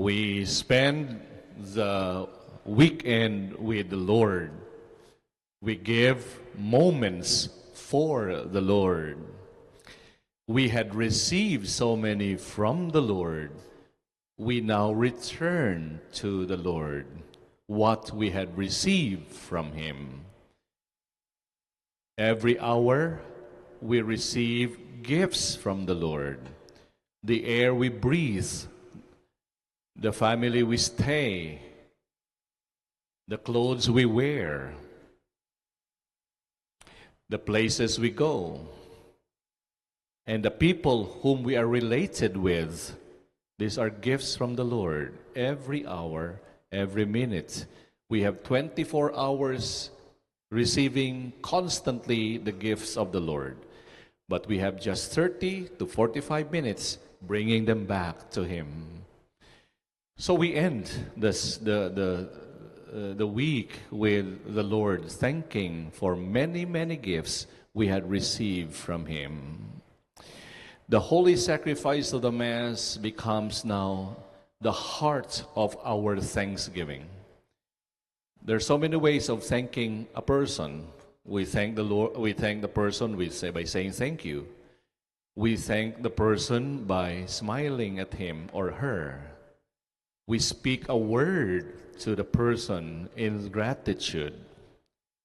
We spend the weekend with the Lord. We give moments for the Lord. We had received so many from the Lord. We now return to the Lord what we had received from Him. Every hour we receive gifts from the Lord. The air we breathe, the family we stay, the clothes we wear, the places we go, and the people whom we are related with. These are gifts from the Lord. Every hour, every minute. We have 24 hours receiving constantly the gifts of the Lord. But we have just 30 to 45 minutes bringing them back to Him. So we end the week with the Lord thanking for many, many gifts we had received from Him. The holy sacrifice of the Mass becomes now the heart of our thanksgiving. There are so many ways of thanking a person. We thank the Lord. We thank the person by saying thank you. We thank the person by smiling at him or her. We speak a word to the person in gratitude.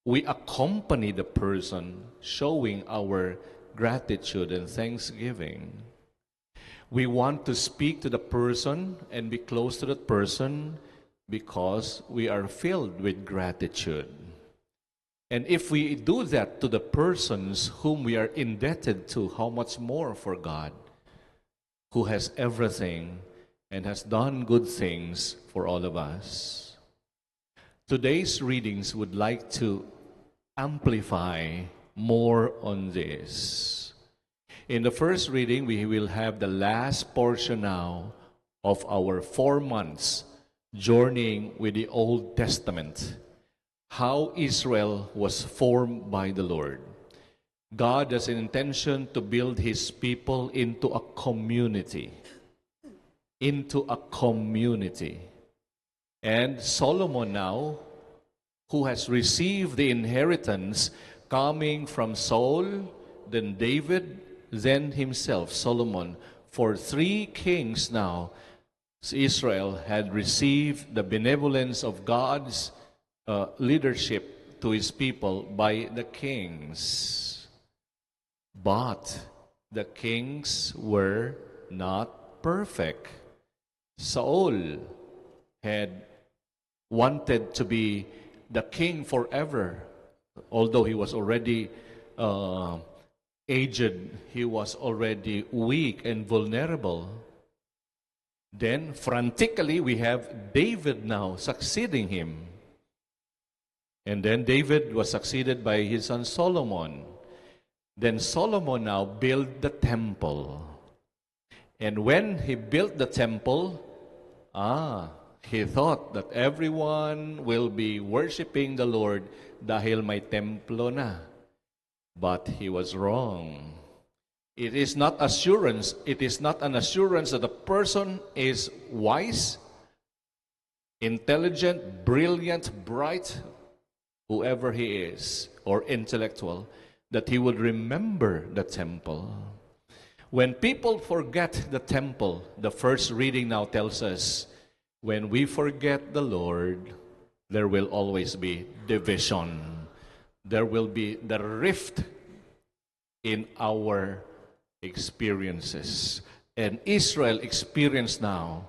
We accompany the person showing our gratitude and thanksgiving. We want to speak to the person and be close to that person because we are filled with gratitude. And if we do that to the persons whom we are indebted to, how much more for God, who has everything and has done good things for all of us. Today's readings would like to amplify more on this. In the first reading, we will have the last portion now of our 4 months journeying with the Old Testament. How Israel was formed by the Lord. God has an intention to build His people into a community. Into a community. And Solomon now, who has received the inheritance coming from Saul, then David, then himself, Solomon. For 3 kings now, Israel had received the benevolence of God's leadership to His people by the kings. But the kings were not perfect. Saul had wanted to be the king forever. Although he was already aged, he was already weak and vulnerable. Then, frantically, we have David now succeeding him. And then David was succeeded by his son Solomon. Then Solomon now built the temple. And when he built the temple, he thought that everyone will be worshiping the Lord dahil may templo na. But he was wrong. It is not assurance. It is not an assurance that the person is wise, intelligent, brilliant, bright, whoever he is, or intellectual, that he would remember the temple. When people forget the temple, the first reading now tells us, when we forget the Lord, there will always be division. There will be the rift in our experiences. And Israel experienced now,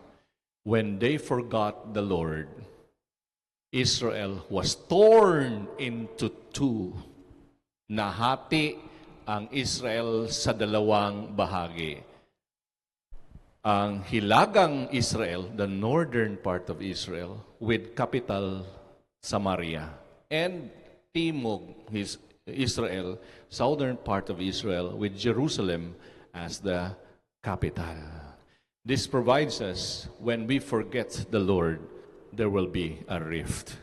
when they forgot the Lord, Israel was torn into 2. Nahati ang Israel sa 2 bahagi. Ang hilagang Israel, the northern part of Israel, with capital Samaria. And Timog, Israel, southern part of Israel, with Jerusalem as the capital. This provides us, when we forget the Lord, there will be a rift.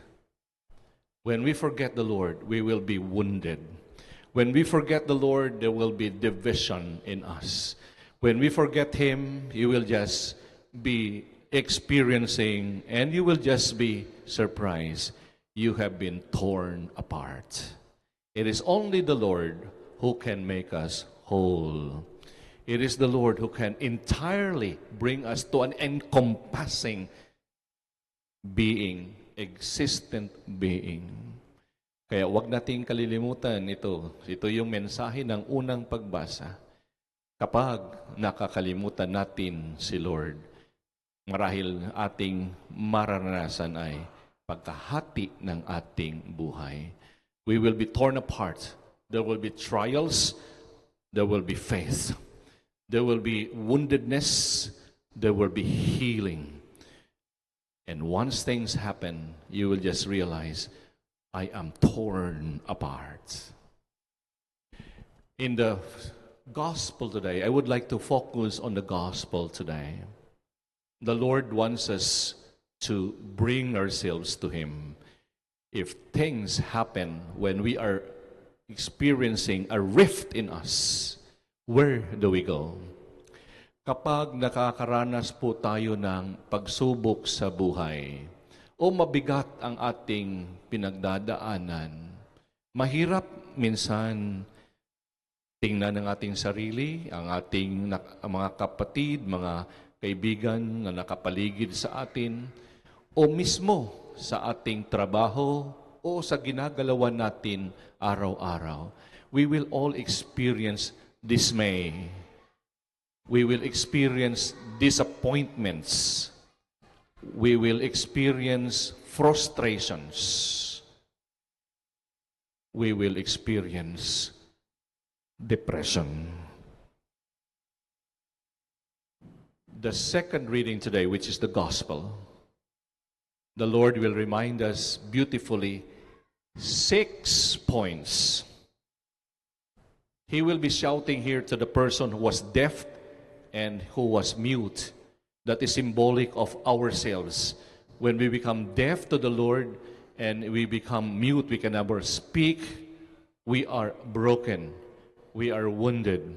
When we forget the Lord, we will be wounded. When we forget the Lord, there will be division in us. When we forget Him, He will just be experiencing, and you will just be surprised, you have been torn apart. It is only the Lord who can make us whole. It is the Lord who can entirely bring us to an encompassing being, existent being. Kaya wag nating kalilimutan ito. Ito yung mensahe ng unang pagbasa. Kapag nakakalimutan natin si Lord, marahil ating mararanasan ay pagkahati ng ating buhay. We will be torn apart. There will be trials. There will be faith. There will be woundedness. There will be healing. And once things happen, you will just realize, I am torn apart. In the gospel today, I would like to focus on the gospel today. The Lord wants us to bring ourselves to Him. If things happen when we are experiencing a rift in us, where do we go? Kapag nakakaranas po tayo ng pagsubok sa buhay o mabigat ang ating pinagdadaanan, mahirap minsan tingnan ng ating sarili, ang ating mga kapatid, mga kaibigan na nakapaligid sa atin, o mismo sa ating trabaho o sa ginagalawan natin araw-araw. We will all experience dismay. We will experience disappointments. We will experience frustrations. We will experience depression. The second reading today, which is the gospel, the Lord will remind us beautifully 6 points. He will be shouting here to the person who was deaf and who was mute. That is symbolic of ourselves. When we become deaf to the Lord and we become mute, we can never speak, we are broken, we are wounded.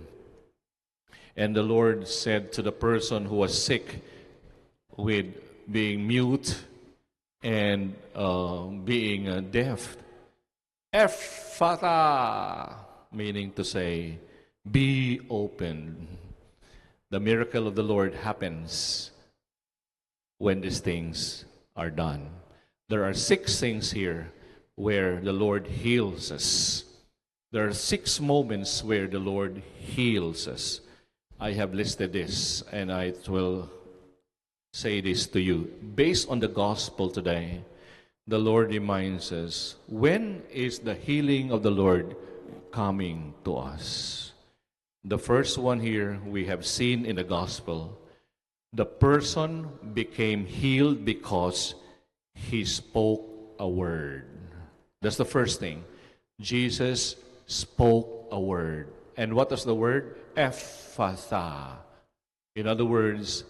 And the Lord said to the person who was sick with being mute and being deaf, Ephphatha, meaning to say, be open. The miracle of the Lord happens when these things are done. There are 6 things here where the Lord heals us. There are 6 moments where the Lord heals us. I have listed this, and I will say this to you. Based on the gospel today, the Lord reminds us, when is the healing of the Lord coming to us? The first one here we have seen in the gospel. The person became healed because he spoke a word. That's the first thing. Jesus spoke a word. And what was the word? Ephphatha. In other words,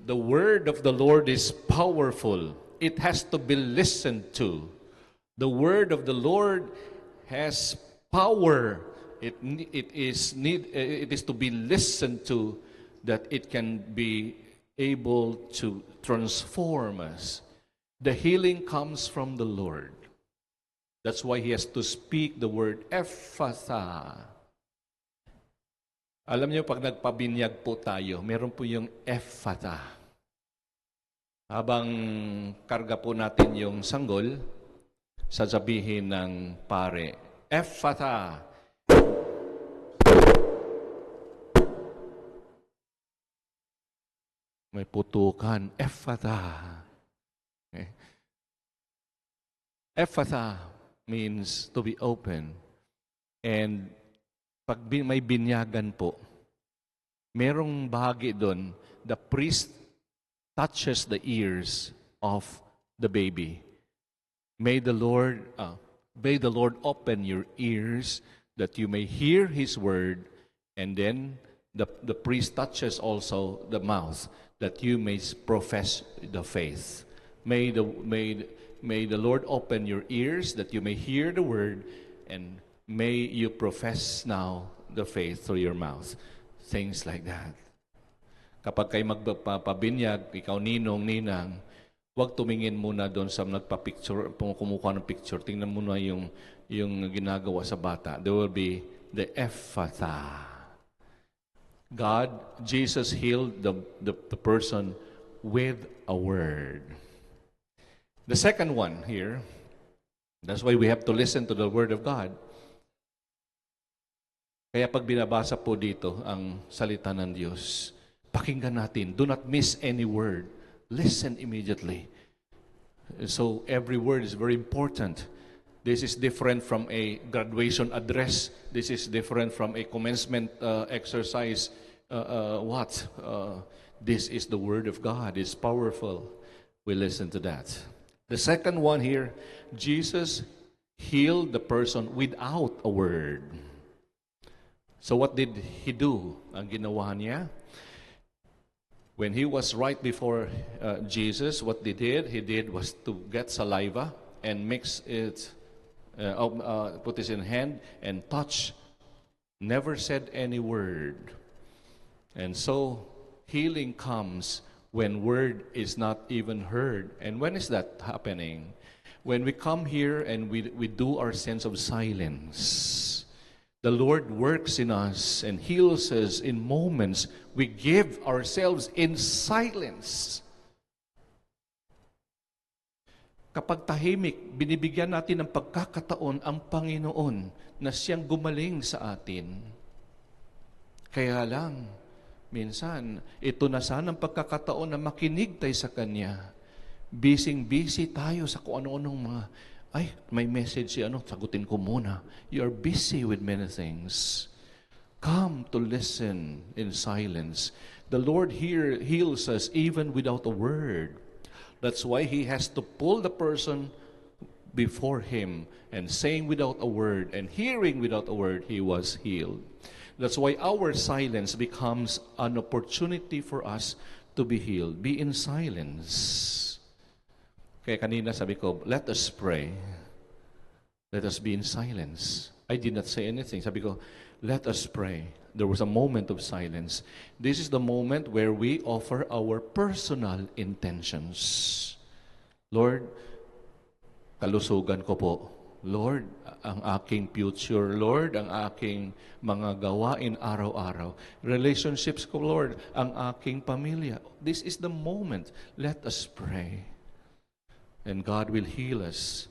the word of the Lord is powerful. It has to be listened to. The word of the Lord has power. It is to be listened to, that it can be able to transform us. The healing comes from the Lord. That's why He has to speak the word Ephphatha. Alam niyo, pag nagpabinyag po tayo, meron po yung Ephphatha. Habang karga po natin yung sanggol, sasabihin ng pare, Ephphatha. May putukan, Ephphatha. Okay. Ephphatha means to be open. And pag may binyagan po, merong bahagi doon, the priest touches the ears of the baby. May the Lord open your ears that you may hear His word, and then the priest touches also the mouth that you may profess the faith. May the Lord open your ears that you may hear the word, and may you profess now the faith through your mouth. Things like that. Kapag kayo magpapabinyag, ikaw ninong, ninang, huwag tumingin muna doon sa nagpa-picture, kumukuha ng picture. Tingnan mo na yung ginagawa sa bata. There will be the ephphatha. Jesus healed the person with a word. The second one here, that's why we have to listen to the Word of God. Kaya pag binabasa po dito ang salita ng Diyos, pakinggan natin. Do not miss any word. Listen immediately. So every word is very important. This is different from a graduation address. This is different from a commencement exercise. This is the Word of God. It's powerful. We listen to that. The second one here, Jesus healed the person without a word. So what did he do? Ang ginawa niya, when he was right before Jesus, what he did was to get saliva and mix it, put it in hand and touch. Never said any word. And so healing comes when word is not even heard. And when is that happening? When we come here and we do our sense of silence. The Lord works in us and heals us in moments we give ourselves in silence. Kapag tahimik, binibigyan natin ng pagkakataon ang Panginoon na siyang gumaling sa atin. Kaya lang, minsan, ito na sana ang pagkakataon na makinig tayo sa Kanya. Busy tayo sa kung ano-anong mga, may message si sagutin ko muna. You're busy with many things. Come to listen in silence. The Lord here heals us even without a word. That's why He has to pull the person before Him and saying without a word and hearing without a word, he was healed. That's why our silence becomes an opportunity for us to be healed. Be in silence. Kaya kanina sabi ko, let us pray. Let us be in silence. I did not say anything. Sabi ko, let us pray. There was a moment of silence. This is the moment where we offer our personal intentions. Lord, kalusugan ko po. Lord, ang aking future, Lord, ang aking mga gawain araw-araw. Relationships ko, Lord, ang aking pamilya. This is the moment. Let us pray. And God will heal us.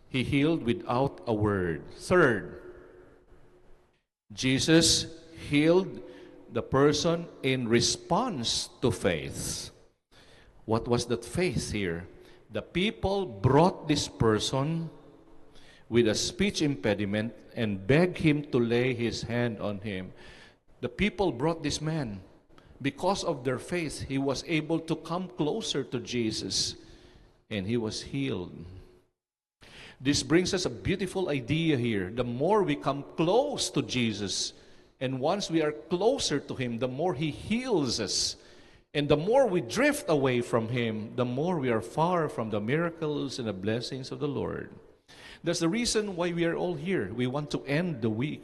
He healed without a word. Third, Jesus healed the person in response to faith. What was that faith here? The people brought this person with a speech impediment and begged him to lay his hand on him. The people brought this man. Because of their faith, he was able to come closer to Jesus, and he was healed. This brings us a beautiful idea here. The more we come close to Jesus, and once we are closer to Him, the more He heals us. And the more we drift away from Him, the more we are far from the miracles and the blessings of the Lord. That's the reason why we are all here. We want to end the week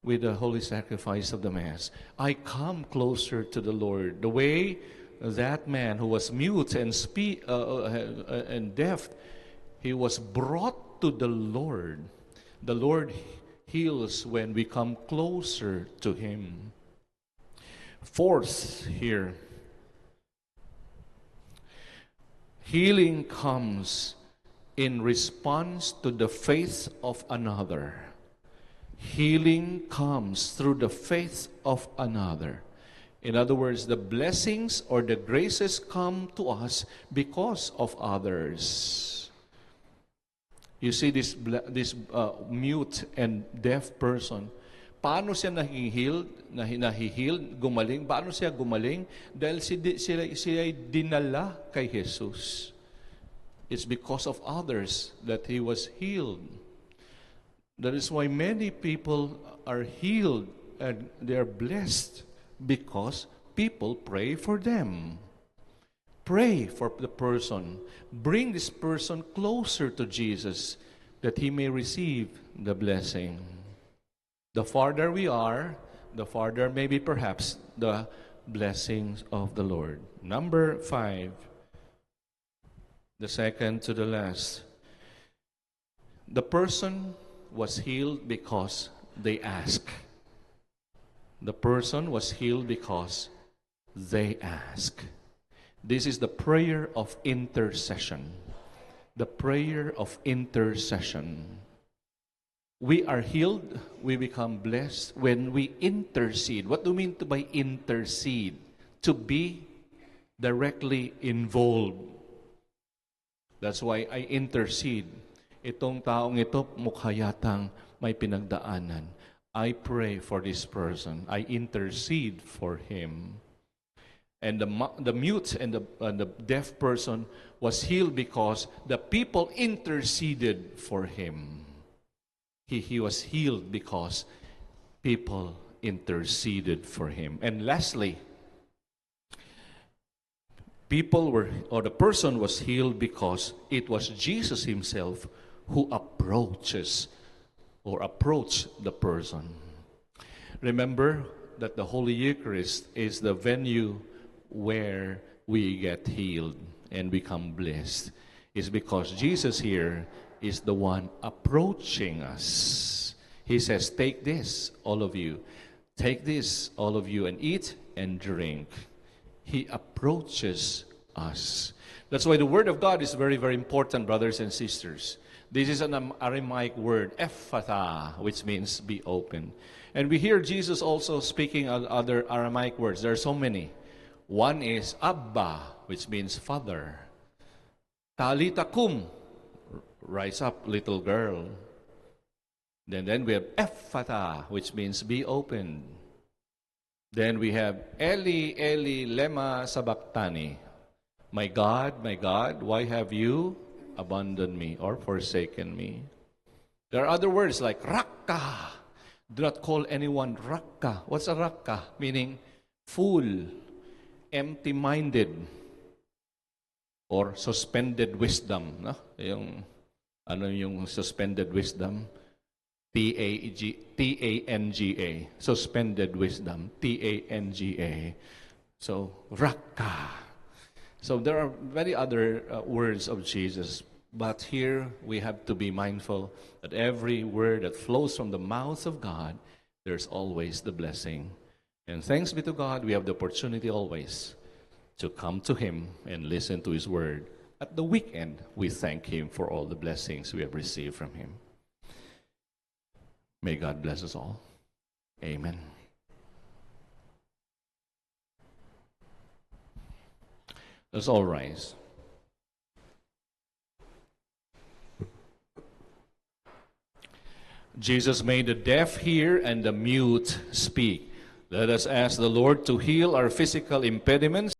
with the holy sacrifice of the Mass. I come closer to the Lord. The way that man who was mute and deaf, he was brought to the Lord. The Lord heals when we come closer to Him. Fourth here, healing comes in response to the faith of another. Healing comes through the faith of another. In other words, the blessings or the graces come to us because of others. You see this mute and deaf person, paano siya nahihil, gumaling? Paano siya gumaling? Dahil siya ay dinala kay Jesus. It's because of others that he was healed. That is why many people are healed and they are blessed because people pray for them. Pray for the person. Bring this person closer to Jesus that he may receive the blessing. The farther we are, the farther maybe perhaps the blessings of the Lord. Number 5, the second to the last. The person was healed because they asked. The person was healed because they asked. This is the prayer of intercession. The prayer of intercession. We are healed, we become blessed when we intercede. What do you mean by intercede? To be directly involved. That's why I intercede. Itong taong ito, mukha yatang may pinagdaanan. I pray for this person. I intercede for him. And the mute and the deaf person was healed because the people interceded for him. He was healed because people interceded for him. And lastly, the person was healed because it was Jesus himself who approached the person. Remember that the Holy Eucharist is the venue where we get healed and become blessed. It's because Jesus here is the one approaching us. He says, take this, all of you. Take this, all of you, and eat and drink. He approaches us. That's why the Word of God is very, very important, brothers and sisters. This is an Aramaic word, Ephatha, which means be open. And we hear Jesus also speaking other Aramaic words. There are so many. One is Abba, which means father. Talita kum, rise up, little girl. Then we have Ephatha, which means be open. Then we have Eli, Eli, lema sabachthani. My God, why have you abandoned me or forsaken me? There are other words like Rakka. Do not call anyone Rakka. What's a Rakka? Meaning fool, empty-minded, or suspended wisdom. No? Yung suspended wisdom? T-A-N-G-A. Suspended wisdom. T-A-N-G-A. So, Rakka. So there are many other words of Jesus, but here we have to be mindful that every word that flows from the mouth of God, there's always the blessing. And thanks be to God, we have the opportunity always to come to Him and listen to His word. At the weekend, we thank Him for all the blessings we have received from Him. May God bless us all. Amen. Let's all rise. Jesus made the deaf hear and the mute speak. Let us ask the Lord to heal our physical impediments